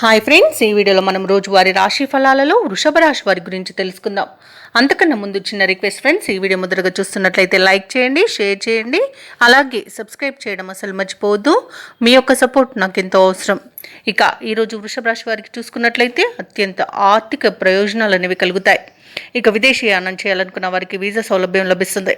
Hi friends, ఈ వీడియోలో మనం రోజువారీ రాశి ఫలాలలో వృషభ రాశి వారి గురించి తెలుసుకుందాం. అంతకన్నా ముందు చిన్న రిక్వెస్ట్ ఫ్రెండ్స్, ఈ వీడియో మొదటగా చూస్తున్నట్లయితే లైక్ చేయండి, షేర్ చేయండి, అలాగే సబ్స్క్రైబ్ చేయడం అసలు మర్చిపోవద్దు. మీ యొక్క సపోర్ట్ నాకు ఎంతో అవసరం. ఇక ఈరోజు వృషభ రాశి వారికి చూసుకున్నట్లయితే అత్యంత ఆర్థిక ప్రయోజనాలు అనేవి కలుగుతాయి. ఇక విదేశీయానం చేయాలనుకున్న వారికి వీసా సౌలభ్యం లభిస్తుంది.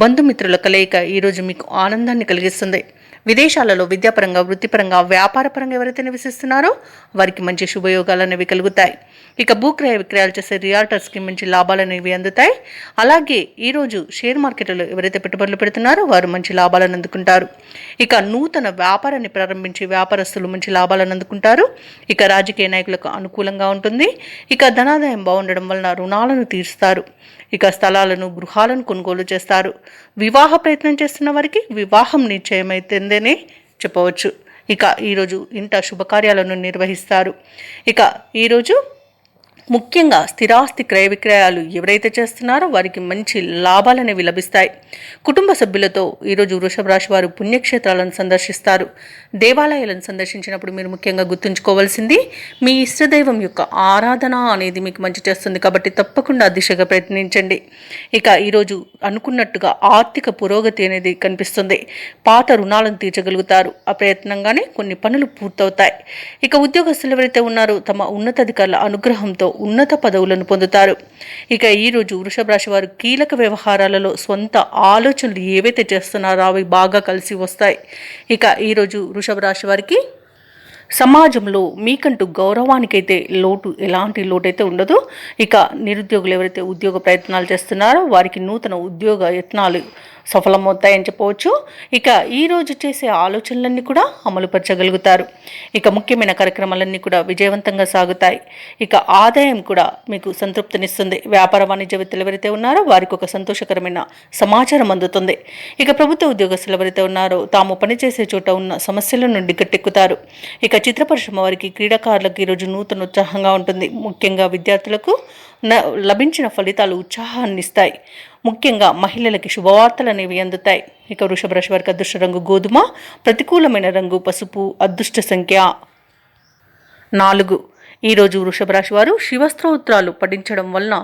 బంధుమిత్రుల కలయిక ఈరోజు మీకు ఆనందాన్ని కలిగిస్తుంది. విదేశాలలో విద్యాపరంగా, వృత్తిపరంగా, వ్యాపారపరంగా ఎవరైతే నివసిస్తున్నారో వారికి మంచి శుభయోగాలు అనేవి కలుగుతాయి. ఇక భూక్రయ విక్రయాలు చేసే రియాల్టర్స్కి మంచి లాభాలు అనేవి అందుతాయి. అలాగే ఈరోజు షేర్ మార్కెట్లో ఎవరైతే పెట్టుబడులు పెడుతున్నారో వారు మంచి లాభాలను అందుకుంటారు. ఇక నూతన వ్యాపారాన్ని ప్రారంభించే వ్యాపారస్తులు మంచి లాభాలను అందుకుంటారు. ఇక రాజకీయ నాయకులకు అనుకూలంగా ఉంటుంది. ఇక ధనాదాయం బాగుండడం వలన రుణాలను తీరుస్తారు. ఇక స్థలాలను, గృహాలను కొనుగోలు చేస్తారు. వివాహ ప్రయత్నం చేస్తున్న వారికి వివాహం నిశ్చయమైతుందనే చెప్పవచ్చు. ఇక ఈరోజు ఇంట శుభకార్యాలను నిర్వహిస్తారు. ఇక ఈరోజు ముఖ్యంగా స్థిరాస్తి క్రయ విక్రయాలు ఎవరైతే చేస్తున్నారో వారికి మంచి లాభాలు అనేవి లభిస్తాయి. కుటుంబ సభ్యులతో ఈరోజు వృషభ రాశి వారు పుణ్యక్షేత్రాలను సందర్శిస్తారు. దేవాలయాలను సందర్శించినప్పుడు మీరు ముఖ్యంగా గుర్తుంచుకోవాల్సింది మీ ఇష్టదైవం యొక్క ఆరాధన అనేది మీకు మంచి చేస్తుంది. కాబట్టి తప్పకుండా దిశగా ప్రయత్నించండి. ఇక ఈరోజు అనుకున్నట్టుగా ఆర్థిక పురోగతి అనేది కనిపిస్తుంది. పాత రుణాలను తీర్చగలుగుతారు. అప్రయత్నంగానే కొన్ని పనులు పూర్తవుతాయి. ఇక ఉద్యోగస్తులు ఎవరైతే ఉన్నారో తమ ఉన్నతాధికారుల అనుగ్రహంతో ఉన్నత పదవులను పొందుతారు. ఇక ఈరోజు వృషభ రాశి వారు కీలక వ్యవహారాలలో సొంత ఆలోచనలు ఏవైతే చేస్తున్నారో అవి బాగా కలిసి వస్తాయి. ఇక ఈరోజు వృషభ రాశి వారికి సమాజంలో మీకంటూ గౌరవానికైతే ఎలాంటి లోటు అయితే ఉండదు. ఇక నిరుద్యోగులు ఎవరైతే ఉద్యోగ ప్రయత్నాలు చేస్తున్నారో వారికి నూతన ఉద్యోగ యత్నాలు సఫలమవుతాయని చెప్పవచ్చు. ఇక ఈరోజు చేసే ఆలోచనలన్నీ కూడా అమలుపరచగలుగుతారు. ఇక ముఖ్యమైన కార్యక్రమాలన్నీ కూడా విజయవంతంగా సాగుతాయి. ఇక ఆదాయం కూడా మీకు సంతృప్తినిస్తుంది. వ్యాపార వాణిజ్యవేత్తలు ఎవరైతే ఉన్నారో వారికి ఒక సంతోషకరమైన సమాచారం అందుతుంది. ఇక ప్రభుత్వ ఉద్యోగస్తులు ఎవరైతే ఉన్నారో తాము పనిచేసే చోట ఉన్న సమస్యల నుండి గట్టెక్కుతారు. ఇక చిత్ర పరిశ్రమ వారికి, క్రీడాకారులకు ఈరోజు నూతన ఉత్సాహంగా ఉంటుంది. ముఖ్యంగా విద్యార్థులకు లభించిన ఫలితాలు ఉత్సాహాన్ని ఇస్తాయి. ముఖ్యంగా మహిళలకి శుభవార్తలు అనేవి అందుతాయి. ఇక వృషభ రాశి వారికి అదృష్ట రంగు గోధుమ, ప్రతికూలమైన రంగు పసుపు, అదృష్ట సంఖ్య 4. ఈరోజు వృషభ రాశి వారు శివస్తోత్రాలు పఠించడం వలన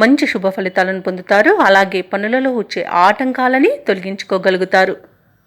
మంచి శుభ ఫలితాలను పొందుతారు. అలాగే పనులలో వచ్చే ఆటంకాలని తొలగించుకోగలుగుతారు.